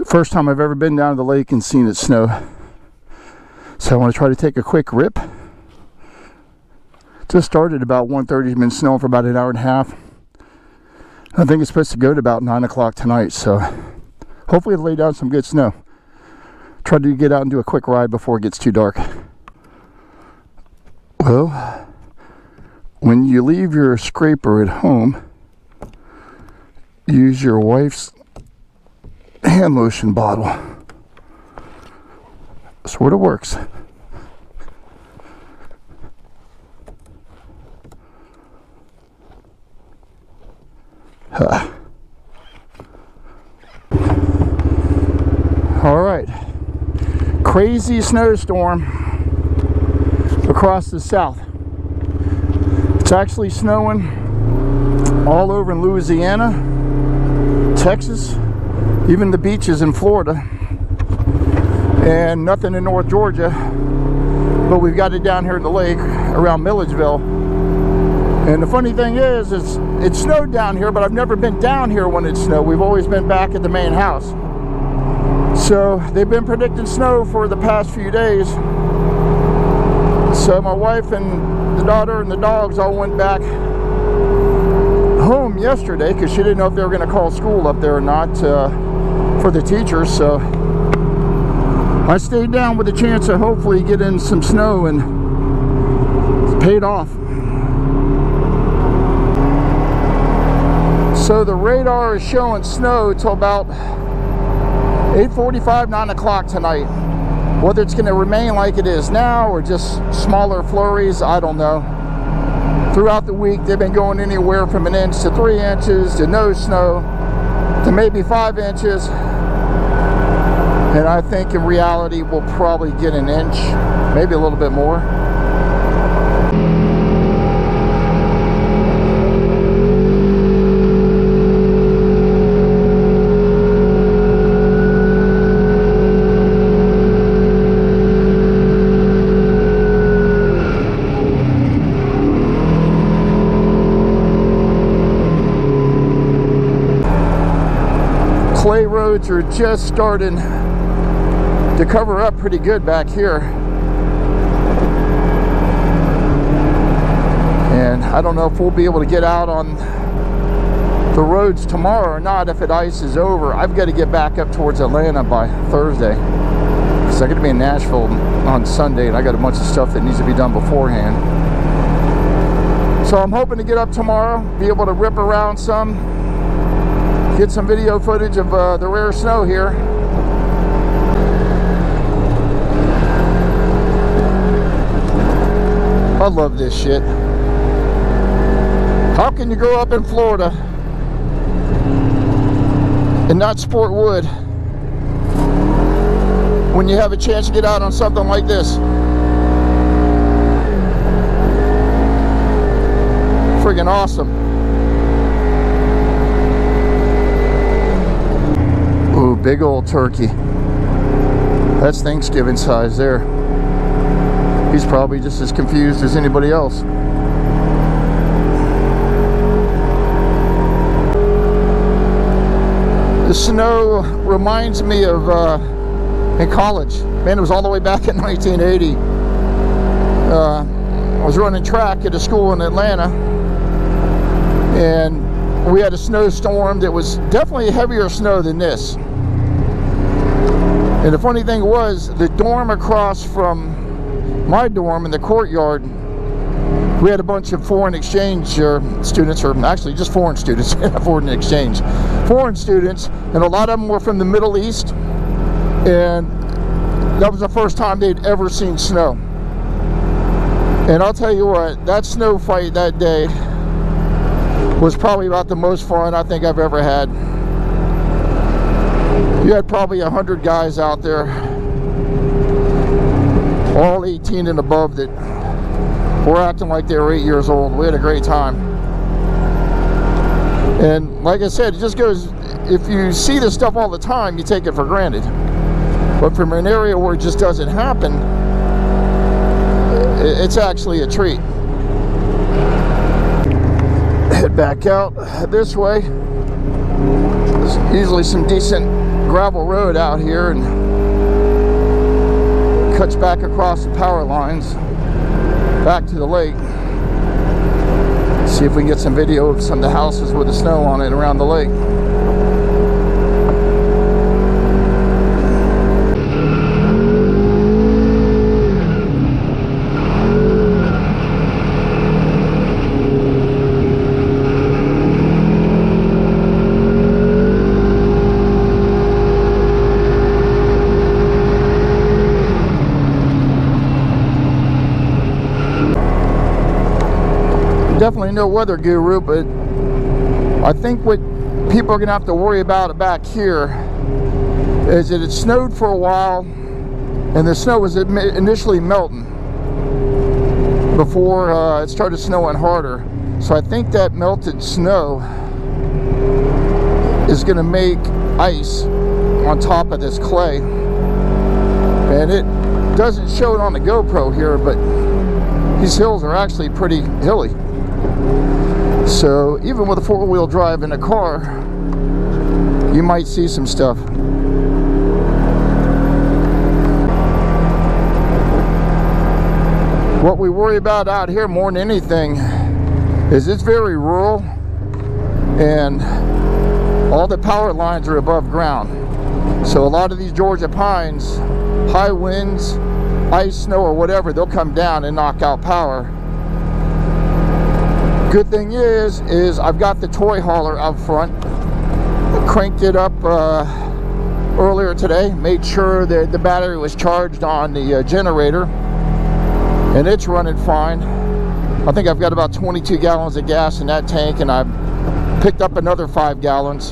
First time I've ever been down to the lake and seen it snow. So I want to try to take a quick rip. Just started about 1:30, it's been snowing for about an hour and a half. I think it's supposed to go to about 9 o'clock tonight, so hopefully it'll lay down some good snow. Try to get out and do a quick ride before it gets too dark. Well, when you leave your scraper at home, use your wife's hand lotion bottle. Sort of works. All right, crazy snowstorm across the south. It's actually snowing all over in Louisiana, Texas, even the beaches in Florida, and nothing in North Georgia, but we've got it down here in the lake around Milledgeville. And the funny thing is it snowed down here, but I've never been down here when it snowed. We've always been back at the main house. So they've been predicting snow for the past few days. So my wife and the daughter and the dogs all went back home yesterday because she didn't know if they were going to call school up there or not for the teachers. So I stayed down with a chance of hopefully getting some snow, and it's paid off. So the radar is showing snow till about 8:45, 9 o'clock tonight. Whether it's going to remain like it is now or just smaller flurries, I don't know. Throughout the week, they've been going anywhere from 1 inch to 3 inches to no snow to maybe 5 inches. And I think in reality, we'll probably get 1 inch, maybe a little bit more. Clay roads are just starting to cover up pretty good back here. And I don't know if we'll be able to get out on the roads tomorrow or not if it ices over. I've got to get back up towards Atlanta by Thursday, because I'm going to be in Nashville on Sunday, and I got a bunch of stuff that needs to be done beforehand. So I'm hoping to get up tomorrow, be able to rip around some, get some video footage of the rare snow here. I love this shit. How can you grow up in Florida and not sport wood when you have a chance to get out on something like this? Friggin' awesome. Ooh, big old turkey. That's Thanksgiving size there. He's probably just as confused as anybody else. The snow reminds me of in college. Man, it was all the way back in 1980. I was running track at a school in Atlanta, and we had a snowstorm that was definitely heavier snow than this. And the funny thing was, the dorm across from my dorm in the courtyard, we had a bunch of foreign exchange students, or actually just foreign students, foreign exchange, foreign students, and a lot of them were from the Middle East, and that was the first time they'd ever seen snow. And I'll tell you what, that snow fight that day was probably about the most fun I think I've ever had. You had probably 100 guys out there, all 18 and above, that were acting like they were 8 years old. We had a great time. And like I said, it just goes, if you see this stuff all the time, you take it for granted. But from an area where it just doesn't happen, it's actually a treat. Head back out this way. There's usually some decent gravel road out here, and cuts back across the power lines back to the lake. See if we can get some video of some of the houses with the snow on it around the lake. Definitely no weather guru, but I think what people are going to have to worry about back here is that it snowed for a while, and the snow was initially melting before it started snowing harder. So I think that melted snow is going to make ice on top of this clay, and it doesn't show it on the GoPro here, but these hills are actually pretty hilly. So even with a four-wheel drive in a car, you might see some stuff. What we worry about out here more than anything is it's very rural, and all the power lines are above ground. So a lot of these Georgia pines, high winds, ice, snow, or whatever, they'll come down and knock out power. Good thing is I've got the toy hauler out front. Cranked it up earlier today, made sure that the battery was charged on the generator, and it's running fine. I think I've got about 22 gallons of gas in that tank, and I picked up another 5 gallons.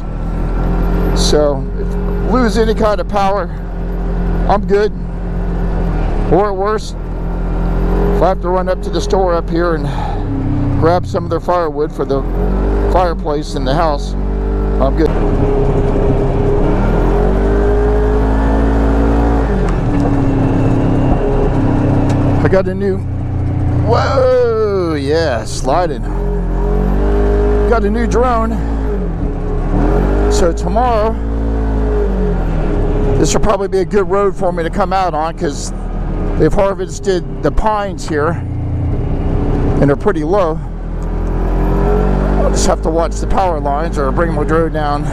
So if I lose any kind of power, I'm good. Or at worst, if I have to run up to the store up here and grab some of their firewood for the fireplace in the house, I'm good. I got a new, whoa, yeah, sliding. Got a new drone. So tomorrow, this will probably be a good road for me to come out on, because they've harvested the pines here and they're pretty low. I'll just have to watch the power lines or bring my drone down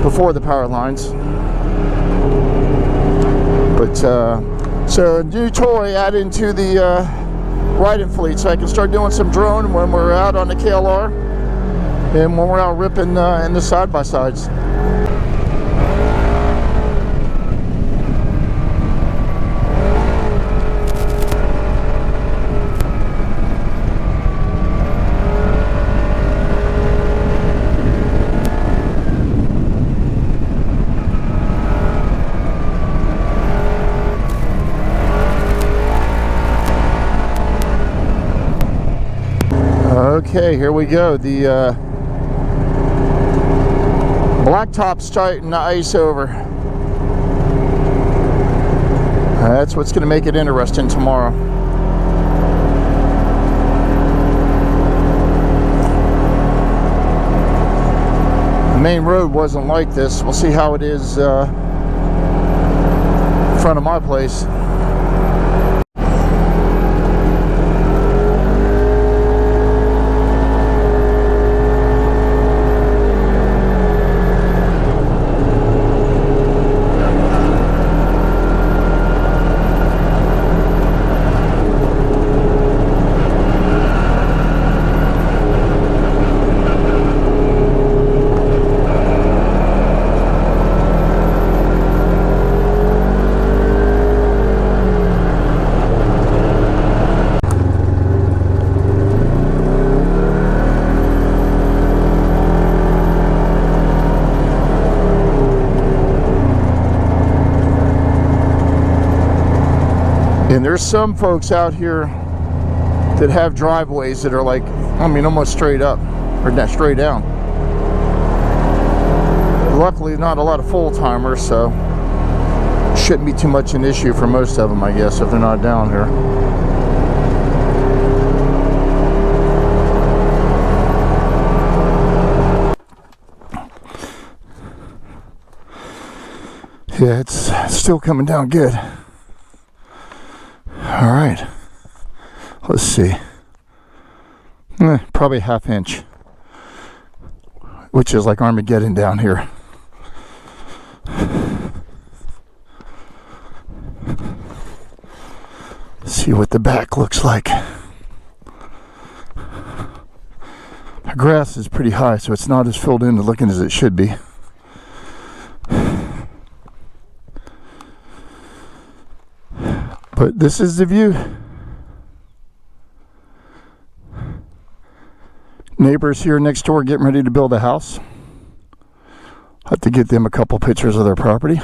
before the power lines. But so a new toy added into the riding fleet, so I can start doing some drone when we're out on the KLR and when we're out ripping in the side-by-sides. Okay, here we go. The blacktop's starting to ice over. That's what's going to make it interesting tomorrow. The main road wasn't like this. We'll see how it is in front of my place. And there's some folks out here that have driveways that are like, I mean, almost straight up, or not straight down. Luckily, not a lot of full-timers, so shouldn't be too much an issue for most of them, I guess, if they're not down here. Yeah, it's still coming down good. All right, let's see. Probably a ½ inch, which is like Armageddon down here. See what the back looks like. The grass is pretty high, so it's not as filled in looking as it should be. But this is the view. Neighbors here next door getting ready to build a house. I'll have to get them a couple pictures of their property.